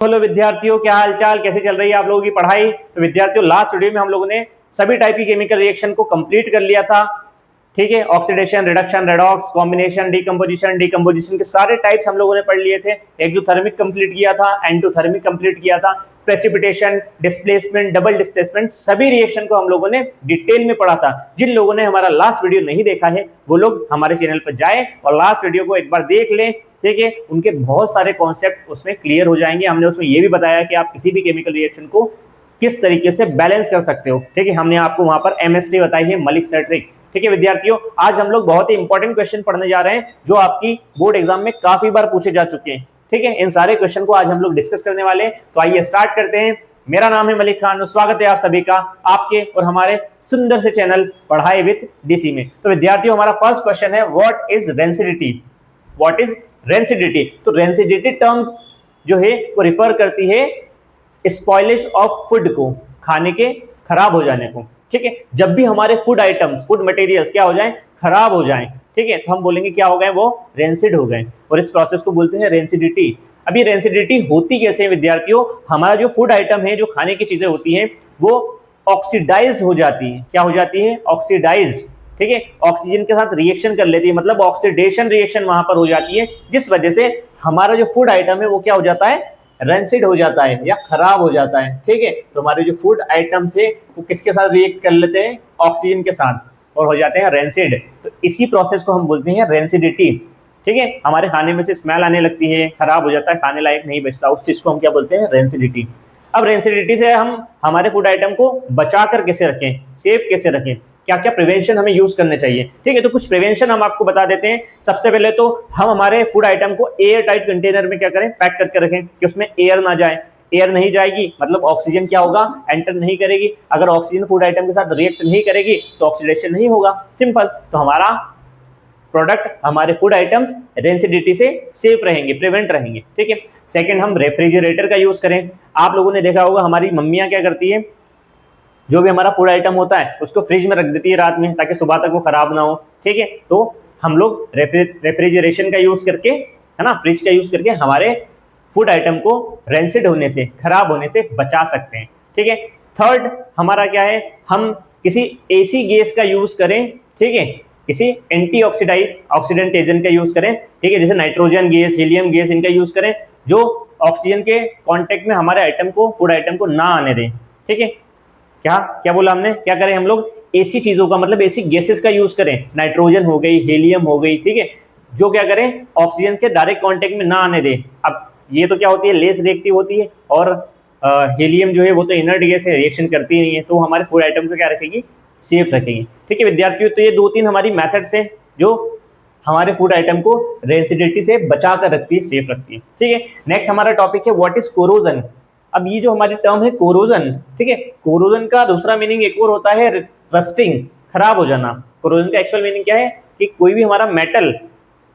Hello विद्यार्थियों, क्या हाल चाल, कैसे चल रही है आप लोगों की पढ़ाई। तो विद्यार्थियों, लास्ट वीडियो में हम लोगों ने सभी टाइप की केमिकल रिएक्शन को कंप्लीट कर लिया था। ठीक है, oxidation, reduction, redox, combination, decomposition के सारे टाइप्स हम लोगों ने पढ़ लिए थे। एक्सोथर्मिक कंप्लीट किया था, एंडोथर्मिक कंप्लीट किया था, प्रेसिपिटेशन, डिस्प्लेसमेंट, डबल डिस्प्लेसमेंट, सभी रिएक्शन को हम लोगों ने डिटेल में पढ़ा था। जिन लोगों ने हमारा लास्ट वीडियो नहीं देखा है वो लोग हमारे चैनल पर जाएं और लास्ट वीडियो को एक बार देख लें। ठीक है, उनके बहुत सारे कॉन्सेप्ट उसमें क्लियर हो जाएंगे। हमने उसमें यह भी बताया कि आप किसी भी केमिकल रिएक्शन को किस तरीके से बैलेंस कर सकते हो। ठीक है, हमने आपको वहां पर एमएसटी बताई है, मलिक सेट्रिक। ठीक है विद्यार्थियों, आज हम लोग बहुत ही इंपॉर्टेंट क्वेश्चन पढ़ने जा रहे हैं जो आपकी बोर्ड एग्जाम में काफी बार पूछे जा चुके हैं। ठीक है, इन सारे क्वेश्चन को आज हम लोग डिस्कस करने वाले हैं। तो आइए स्टार्ट करते हैं। मेरा नाम है मलिक खान, स्वागत है आप सभी का आपके और हमारे सुंदर से चैनल पढ़ाई विद डीसी में। तो विद्यार्थियों, हमारा फर्स्ट क्वेश्चन है, what is rancidity. What is rancidity? तो रेंसिडिटी टर्म जो है वो रिफर करती है स्पॉइलेज ऑफ फूड को, खाने के खराब हो जाने को। ठीक है, जब भी हमारे फूड आइटम्स, फूड मटेरियल्स क्या हो जाएं, खराब हो जाएं, ठीक है, तो हम बोलेंगे क्या हो गए, वो रेंसिड हो गए, और इस प्रोसेस को बोलते हैं रेंसिडिटी। अब ये रेंसिडिटी होती कैसे है विद्यार्थियों? हमारा जो फूड आइटम है, जो खाने की चीजें होती हैं, वो ऑक्सीडाइज्ड हो जाती है। क्या हो जाती है? ऑक्सीडाइज्ड। ठीक है, ऑक्सीजन के साथ रिएक्शन कर लेती है, मतलब ऑक्सीडेशन रिएक्शन वहां पर हो जाती है, जिस वजह से हमारा जो फूड आइटम है वो क्या हो जाता है, रेंसिड हो जाता है या खराब हो जाता है। ठीक है, तो हमारे जो फूड आइटम्स है वो किसके साथ रिएक्ट कर लेते हैं, ऑक्सीजन के साथ, और हो जाते हैं रेंसिड। तो इसी प्रोसेस को हम बोलते हैं रेंसिडिटी। ठीक है, हमारे खाने में से स्मेल आने लगती है, खराब हो जाता है, खाने लायक नहीं बचता, उस चीज को हम क्या बोलते हैं, रेंसिडिटी। अब रेंसिडिटी से हम हमारे फूड आइटम को बचा कर कैसे रखें, सेफ कैसे रखें, क्या क्या प्रिवेंशन हमें यूज करने चाहिए। ठीक है, तो कुछ प्रिवेंशन हम आपको बता देते हैं। सबसे पहले तो हम हमारे फूड आइटम को एयर टाइट कंटेनर में क्या करें, पैक करके रखें कि उसमें एयर ना जाए। एयर नहीं जाएगी मतलब ऑक्सीजन क्या होगा, एंटर नहीं करेगी। अगर ऑक्सीजन फूड आइटम के साथ रिएक्ट नहीं करेगी तो ऑक्सीडेशन नहीं होगा, सिंपल। तो हमारा प्रोडक्ट, हमारे फूड आइटम्स रेंसिडिटी से सेफ रहेंगे, प्रिवेंट रहेंगे। ठीक है, सेकंड, हम रेफ्रिजरेटर का यूज करें। आप लोगों ने देखा होगा हमारी मम्मियां क्या करती है, जो भी हमारा फूड आइटम होता है उसको फ्रिज में रख देती है रात में, ताकि सुबह तक वो खराब ना हो। ठीक है, तो हम लोग रेफ्रिजरेशन का यूज करके, है ना, फ्रिज का यूज करके हमारे फूड आइटम को रेंसिड होने से, खराब होने से बचा सकते हैं। ठीक है, थर्ड हमारा क्या है, हम किसी ऐसी गैस का यूज करें, ठीक है, किसी एंटी ऑक्सीडेंट एजेंट का यूज करें। ठीक है, जैसे नाइट्रोजन गैस, हीलियम गैस, इनका यूज करें जो ऑक्सीजन के कांटेक्ट में हमारे आइटम को, फूड आइटम को ना आने दें। ठीक है, क्या क्या बोला हमने, क्या करें हम लोग, ऐसी चीजों का मतलब ऐसी गैसेस का यूज करें, नाइट्रोजन हो गई, हीलियम हो गई, ठीक है, जो क्या करें, ऑक्सीजन के डायरेक्ट कांटेक्ट में ना आने दें। अब ये तो क्या होती है, लेस रिएक्टिव होती है, और हीलियम जो है वो तो इनर्ट गैस है, रिएक्शन करती ही नहीं है, तो हमारे फूड आइटम को क्या रखेगी, सेफ रखेगी। ठीक है विद्यार्थियों, तो ये दो तीन हमारी मेथड्स हैं जो हमारे फूड आइटम को रेंसिडिटी से बचा कर रखती है, सेफ रखती है। ठीक है, नेक्स्ट हमारा टॉपिक है, व्हाट इज कोरोजन। अब ये जो हमारी टर्म है कोरोजन, ठीक है, कोरोजन का दूसरा मीनिंग एक और होता है रस्टिंग, खराब हो जाना। कोरोजन का एक्चुअल मीनिंग क्या है कि कोई भी हमारा मेटल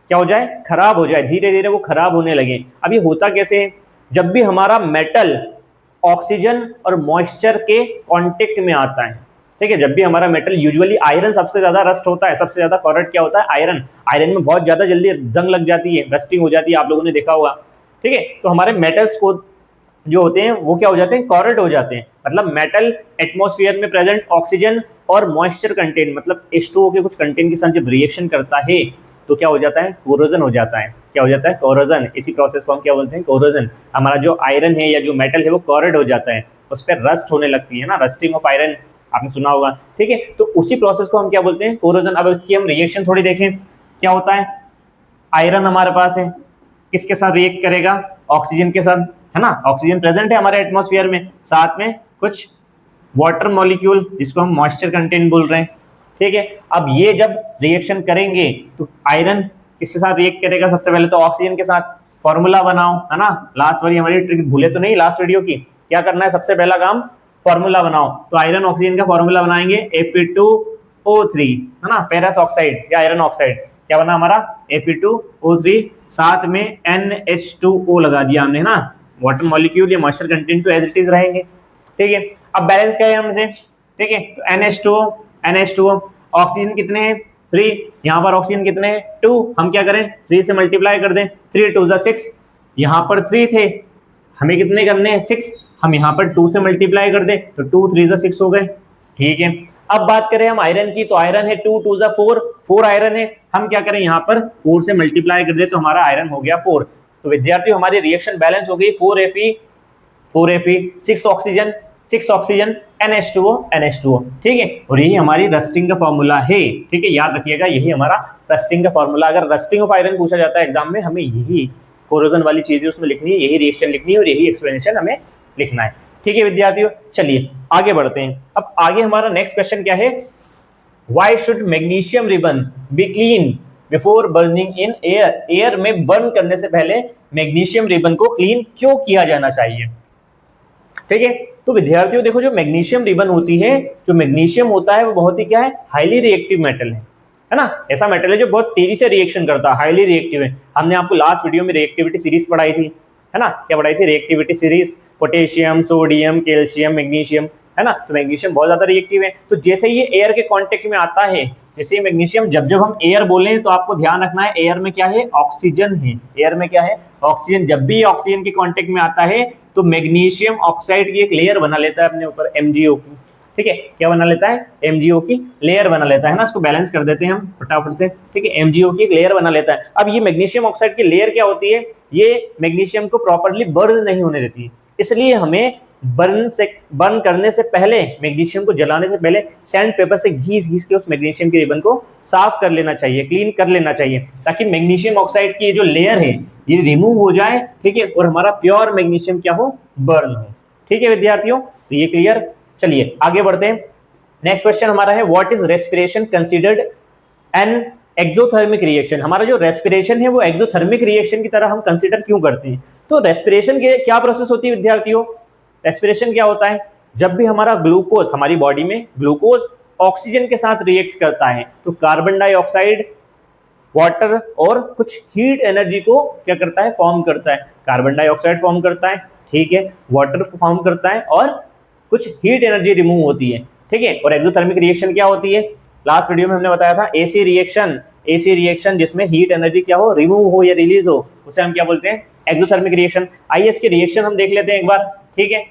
क्या हो जाए, खराब हो जाए, धीरे धीरे वो खराब होने लगे। अब ये होता कैसे है, जब भी हमारा मेटल ऑक्सीजन और मॉइस्चर के कांटेक्ट में आता है। ठीक है, जब भी हमारा मेटल, यूजुअली आयरन सबसे ज्यादा रस्ट होता है, सबसे ज्यादा कॉरड क्या होता है, आयरन। आयरन में बहुत ज्यादा जल्दी जंग लग जाती है, रस्टिंग हो जाती है, आप लोगों ने देखा होगा। ठीक है, तो हमारे मेटल्स को जो होते हैं वो क्या हो जाते हैं, कॉरड हो जाते हैं। मतलब मेटल एटमॉस्फेयर में प्रेजेंट ऑक्सीजन और मॉइस्चर कंटेन, मतलब H2O के कुछ कंटेन के साथ जब रिएक्शन करता है तो क्या हो जाता है, कोरोजन हो जाता है। क्या हो जाता है, कोरोजन। इसी प्रोसेस को हम क्या बोलते हैं, कोरोजन। हमारा जो आयरन है या जो मेटल है वो कॉरड हो जाता है, उस पर रस्ट होने लगती है ना, रस्टिंग ऑफ आयरन आपने सुना होगा। ठीक है, तो उसी प्रोसेस को हम क्या बोलते हैं, कोरोजन। अब इसकी हम रिएक्शन थोड़ी देखें, क्या होता है, आयरन हमारे पास है, किसके साथ रिएक्ट करेगा, ऑक्सीजन के साथ, है ना, ऑक्सीजन प्रेजेंट है हमारे एटमॉस्फेयर में, साथ में कुछ वाटर मॉलिक्यूल जिसको हम मॉइस्चर कंटेंट बोल रहे हैं। ठीक है, अब ये जब रिएक्शन करेंगे तो आयरन किसके साथ रिएक्ट करेगा, सबसे पहले तो ऑक्सीजन के साथ। फॉर्मूला बनाओ, है ना, लास्ट वाली हमारी ट्रिक भूले तो नहीं, लास्ट वीडियो की। क्या करना है, सबसे पहला काम फॉर्मूला बनाओ। तो आयरन ऑक्सीजन का फॉर्मूला बनाएंगे Fe2O3, है ना, फेरस ऑक्साइड या आयरन ऑक्साइड। क्या बना हमारा, Fe2O3, साथ में NH2O लगा दिया हमने, है ना, वाटर मॉलिक्यूल या मॉइस्चर कंटेंट तो एज इट इज रहेंगे। ठीक है, अब बैलेंस क्या है हमसे, ठीक है, तो NH2O, ऑक्सीजन कितने हैं, 3, यहाँ पर ऑक्सीजन कितने हैं, 2, हम क्या करें, 3 से मल्टीप्लाई कर दें, 3 2 6, यहाँ पर 3 थे, हमें कितने करने हैं 6, हम यहाँ पर 2 से मल्टीप्लाई कर दे तो 2 3 जा 6 हो गए, ठीक है। अब बात करें हम आयरन की, तो आयरन है 2 2 जा 4, 4 आयरन है, हम क्या करें यहाँ पर 4 से मल्टीप्लाई कर दे तो हमारा आयरन हो गया 4। तो विद्यार्थियों हमारी रिएक्शन बैलेंस हो गई 4Fe 6 ऑक्सीजन NH2O NH2O, ठीक है। और यही हमारी रस्टिंग का फॉर्मूला है, ठीक है, याद रखिएगा यही हमारा रस्टिंग का फॉर्मूला। अगर रस्टिंग ऑफ आयरन पूछा जाता है एग्जाम में, हमें यही कोरोजन वाली चीजें उसमें लिखनी है, यही रिएक्शन लिखनी है और यही एक्सप्लेनेशन हमें लिखना है, ठीक है विद्यार्थियों। चलिए आगे बढ़ते हैं। अब आगे हमारा नेक्स्ट क्वेश्चन क्या है, why should magnesium ribbon be clean before burning in air, air में बर्न करने से पहले मैग्नीशियम रिबन को क्लीन क्यों किया जाना चाहिए, ठीक है। तो विद्यार्थियों देखो, जो मैग्नीशियम रिबन होती है, जो मैग्नीशियम होता है वो बहुत ही क्या है, हाईली रिएक्टिव मेटल है ना, ऐसा मेटल है जो बहुत तेजी से रिएक्शन करता है, हाईली रिएक्टिव है। हमने आपको लास्ट वीडियो में रिएक्टिविटी सीरीज पढ़ाई थी, है ना, क्या पढ़ाई थी, reactivity series, potassium, sodium, calcium, magnesium, है ना। तो मैग्नीशियम बहुत ज्यादा रिएक्टिव है। तो जैसे ये एयर के कांटेक्ट में आता है, जैसे मैग्नीशियम, जब जब हम एयर बोले तो आपको ध्यान रखना है एयर में क्या है, ऑक्सीजन है, एयर में क्या है, ऑक्सीजन। जब भी ऑक्सीजन के कांटेक्ट में आता है तो मैग्नीशियम ऑक्साइड की एक लेयर बना लेता है अपने ऊपर, MgO की, ठीक है, क्या बना लेता है, MgO की लेयर बना लेता है ना। इसको बैलेंस कर देते हैं हम फटाफट से, ठीक है, MgO की एक लेयर बना लेता है। अब ये मैग्नीशियम ऑक्साइड की लेयर क्या होती है, ये मैग्नीशियम को प्रॉपर्ली बर्न नहीं होने देती, इसलिए हमें बर्न करने से पहले, मैग्नीशियम को जलाने से पहले सैंड पेपर से घीस के उस मैग्नीशियम के रिबन को साफ कर लेना चाहिए, क्लीन कर लेना चाहिए, ताकि मैग्नीशियम ऑक्साइड की जो लेयर है ये रिमूव हो जाए, ठीक है, और हमारा प्योर मैग्नीशियम क्या हो, बर्न हो, ठीक है विद्यार्थियों। तो ये क्लियर। चलिए आगे बढ़ते हैं। नेक्स्ट क्वेश्चन हमारा है, what is respiration considered an exothermic reaction. हमारा जो रेस्पिरेशन है वो एक्सोथर्मिक रिएक्शन की तरह हम कंसिडर क्यों करते हैं। तो रेस्पिरेशन की क्या प्रोसेस होती है विद्यार्थियों, रेस्पिरेशन क्या होता है, जब भी हमारा ग्लूकोज, हमारी बॉडी में ग्लूकोज ऑक्सीजन के साथ रिएक्ट करता है तो कार्बन डाइऑक्साइड, वाटर और कुछ हीट एनर्जी को क्या करता है, फॉर्म करता है। कार्बन डाइऑक्साइड फॉर्म करता है, ठीक है, वाटर फॉर्म करता है और कुछ हीट एनर्जी रिमूव होती है, ठीक है। और एक्सोथर्मिक रिएक्शन क्या होती है, लास्ट वीडियो में हमने बताया था, एसी रिएक्शन जिसमें हीट एनर्जी क्या हो, रिमूव हो या रिलीज हो, उसे हम क्या बोलते हैं, एक्सोथर्मिक रिएक्शन। आइए इसके रिएक्शन हम देख लेते हैं एक बार, ठीक है,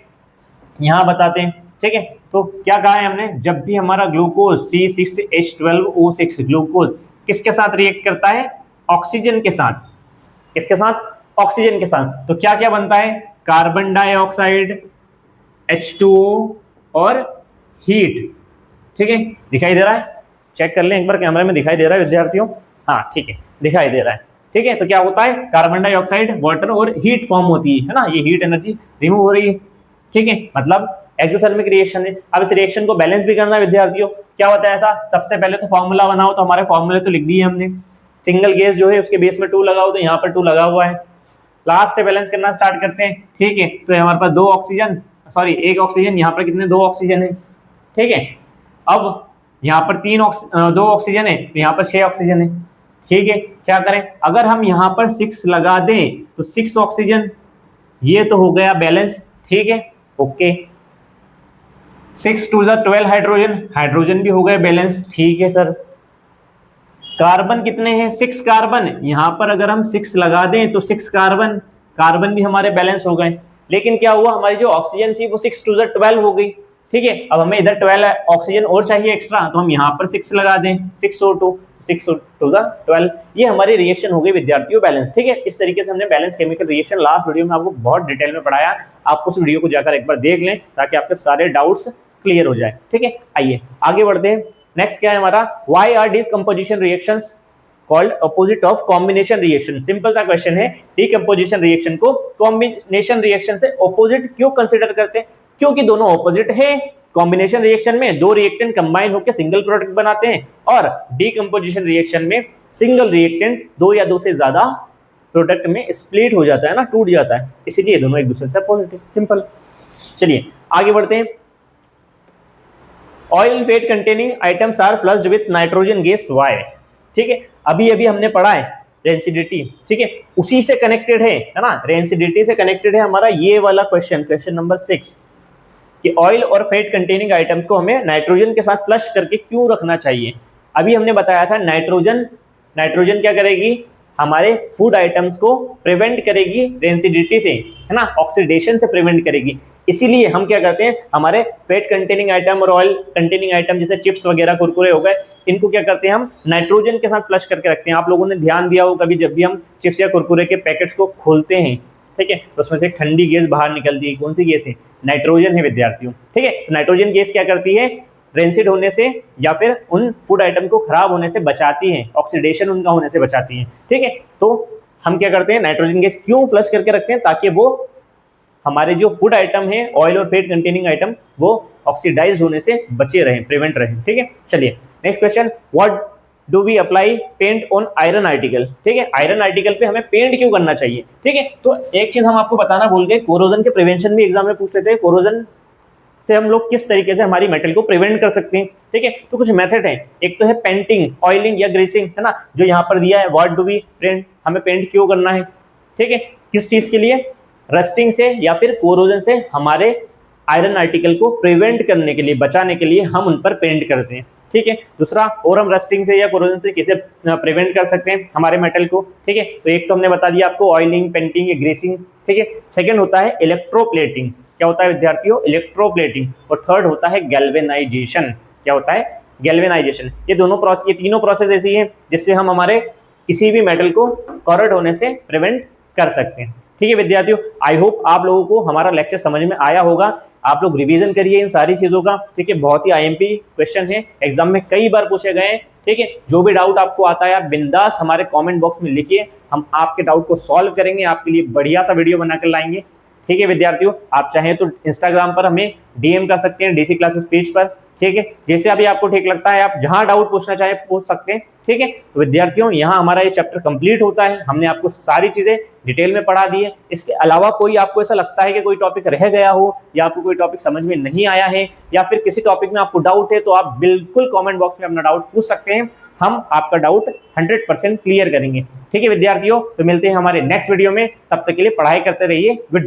यहाँ बताते हैं, ठीक है। तो क्या कहा है हमने, जब भी हमारा ग्लूकोज C6H12O6 ग्लूकोज किसके साथ रिएक्ट करता है, ऑक्सीजन के साथ, किसके साथ, ऑक्सीजन के साथ, तो क्या क्या बनता है, कार्बन डाइऑक्साइड, H2O और हीट, ठीक है, दिखाई दे रहा है, चेक कर लें एक बार कैमरे में, दिखाई दे रहा है विद्यार्थियों, हाँ ठीक है, दिखाई दे रहा है, ठीक है। तो क्या होता है, कार्बन डाइऑक्साइड, वाटर और हीट फॉर्म होती है ना, ये हीट एनर्जी रिमूव हो रही है, ठीक है, मतलब एक्सोथर्मिक रिएक्शन है। अब इस रिएक्शन को बैलेंस भी करना है विद्यार्थियों, क्या बताया था, सबसे पहले तो फॉर्मूला बनाओ, तो हमारे फॉर्मूले तो लिख दिए हमने, सिंगल गेज जो है उसके बेस में 2 लगाओ, तो यहाँ पर 2 लगा हुआ है, लास्ट से बैलेंस करना स्टार्ट करते हैं, ठीक है। तो हमारे पास 2 ऑक्सीजन, सॉरी 1 ऑक्सीजन, यहाँ पर कितने, 2 ऑक्सीजन है, ठीक है। अब यहाँ पर 2 ऑक्सीजन है, तो यहाँ पर 6 ऑक्सीजन है, ठीक है। क्या करें, अगर हम यहाँ पर 6 लगा दें तो 6 ऑक्सीजन, ये तो हो गया बैलेंस, ठीक है, ओके। 6 2 जा 12 हाइड्रोजन भी हो गए बैलेंस, ठीक है सर। कार्बन कितने हैं, 6 कार्बन, यहाँ पर अगर हम 6 लगा दें तो 6 कार्बन भी हमारे बैलेंस हो गए। लेकिन क्या हुआ, हमारी जो ऑक्सीजन थी वो 6 2 जा 12 हो गई, ठीक है। अब हमें इधर 12 ऑक्सीजन और चाहिए एक्स्ट्रा, तो हम यहाँ पर 6 लगा दें, 6 और 2 जा 12, ये हमारी रिएक्शन हो गई विद्यार्थियों बैलेंस, ठीक है। इस तरीके से हमने balance chemical reaction last video में आपको बहुत डिटेल में पढ़ाया, आप उस वीडियो को जाकर एक बार देख लें ताकि आपके सारे डाउट्स क्लियर हो जाए, ठीक है। आइए आगे बढ़ते हैं। नेक्स्ट क्या है हमारा, why are decomposition reactions called opposite of combination reaction. Simple सा क्वेश्चन है, डीकंपोजिशन रिएक्शन को कॉम्बिनेशन रिएक्शन से ऑपोजिट क्यों कंसिडर करते हैं, क्योंकि दोनों ऑपोजिट है। कॉम्बिनेशन रिएक्शन में 2 रिएक्टेंट कंबाइन होकर सिंगल प्रोडक्ट बनाते हैं, और डीकंपोजिशन रिएक्शन में सिंगल रिएक्टेंट 2 या 2 से ज्यादा प्रोडक्ट में स्प्लिट हो जाता है ना, टूट जाता है, इसीलिए दोनों एक दूसरे से अपोजिट है, सिंपल। चलिए आगे बढ़ते हैं। Oil and fat containing items are flushed with nitrogen gas, why, ठीक है। अभी हमने पढ़ा है रेंसिडिटी, ठीक है, उसी से कनेक्टेड है ना, रेंसिडिटी से कनेक्टेड है हमारा ये वाला क्वेश्चन नंबर 6, कि ऑयल और फैट कंटेनिंग आइटम्स को हमें नाइट्रोजन के साथ फ्लश करके क्यों रखना चाहिए। अभी हमने बताया था नाइट्रोजन क्या करेगी, हमारे फूड आइटम्स को प्रिवेंट करेगी रेंसिडिटी से, है ना, ऑक्सीडेशन से प्रिवेंट करेगी। इसीलिए हम क्या करते हैं, हमारे फैट कंटेनिंग आइटम और ऑयल कंटेनिंग आइटम जैसे चिप्स वगैरह, कुरकुरे हो गए, इनको क्या करते हैं, हम नाइट्रोजन के साथ फ्लश करके रखते हैं। आप लोगों ने ध्यान दिया हो कभी, जब भी हम चिप्स या कुरकुरे के पैकेट्स को खोलते हैं, ठीक है, तो उसमें से एक ठंडी गैस बाहर निकलती है। कौन सी गैस है? नाइट्रोजन है विद्यार्थियों, ठीक है। नाइट्रोजन गैस क्या करती है, रेंसिड होने से या फिर उन फूड आइटम को खराब होने से बचाती है, ऑक्सीडेशन उनका होने से बचाती है, ठीक है। तो हम क्या करते हैं, नाइट्रोजन गैस क्यों फ्लश करके रखते हैं, ताकि वो हमारे जो फूड आइटम है, ऑयल और फैट कंटेनिंग आइटम, वो ऑक्सीडाइज होने से बचे रहें, प्रिवेंट रहें, ठीक है। चलिए next question, what do we apply paint on iron article, ठीक है। आयरन आर्टिकल पे हमें पेंट क्यों करना चाहिए, ठीक है। तो एक चीज हम आपको बताना भूल गए, कोरोजन के प्रिवेंशन भी एग्जाम में पूछ लेते हैं, कोरोजन से हम लोग किस तरीके से हमारी मेटल को प्रिवेंट कर सकते हैं, ठीक है। तो कुछ मेथड है, एक तो है पेंटिंग, ऑयलिंग या ग्रीसिंग, है ना, जो यहाँ पर दिया है, व्हाट डू वी पेंट, हमें पेंट क्यों करना है, ठीक है, किस चीज के लिए, रस्टिंग से या फिर कोरोजन से हमारे आयरन आर्टिकल को प्रिवेंट करने के लिए, बचाने के लिए हम उन पर पेंट करते हैं, ठीक है। दूसरा, और हम रस्टिंग से या कोरोजन से कैसे प्रिवेंट कर सकते हैं हमारे मेटल को, ठीक है। तो एक तो हमने बता दिया आपको, ऑयलिंग, पेंटिंग या ग्रीसिंग, ठीक है। सेकंड होता है इलेक्ट्रोप्लेटिंग, क्या होता है विद्यार्थियों, इलेक्ट्रोप्लेटिंग। और थर्ड होता है गैल्वेनाइजेशन, क्या होता है, गैल्वेनाइजेशन। ये दोनों प्रोसेस, ये तीनों प्रोसेस ऐसी हैं जिससे हम हमारे किसी भी मेटल को कॉरोड होने से प्रिवेंट कर सकते हैं, ठीक है विद्यार्थियों। आई होप आप लोगों को हमारा लेक्चर समझ में आया होगा। आप लोग रिवीजन करिए इन सारी चीजों का, ठीक है। बहुत ही आईएमपी क्वेश्चन है, एग्जाम में कई बार पूछे गए हैं, ठीक है। जो भी डाउट आपको आता है आप बिंदास हमारे कमेंट बॉक्स में लिखिए, हम आपके डाउट को सॉल्व करेंगे, आपके लिए बढ़िया सा वीडियो बनाकर लाएंगे, ठीक है विद्यार्थियों। आप चाहें तो इंस्टाग्राम पर हमें डीएम कर सकते हैं, डीसी क्लासेस पेज पर, ठीक है। जैसे अभी आपको ठीक लगता है, आप जहां डाउट पूछना चाहें पूछ सकते हैं, ठीक है। तो विद्यार्थियों, यहाँ हमारा ये चैप्टर कंप्लीट होता है, हमने आपको सारी चीजें डिटेल में पढ़ा दी है। इसके अलावा कोई आपको ऐसा लगता है कि कोई टॉपिक रह गया हो, या आपको कोई टॉपिक समझ में नहीं आया है, या फिर किसी टॉपिक में आपको डाउट है, तो आप बिल्कुल कमेंट बॉक्स में अपना डाउट पूछ सकते हैं, हम आपका डाउट 100% क्लियर करेंगे, ठीक है विद्यार्थियों। तो मिलते हैं हमारे नेक्स्ट वीडियो में, तब तक के लिए पढ़ाई करते रहिए। Good day.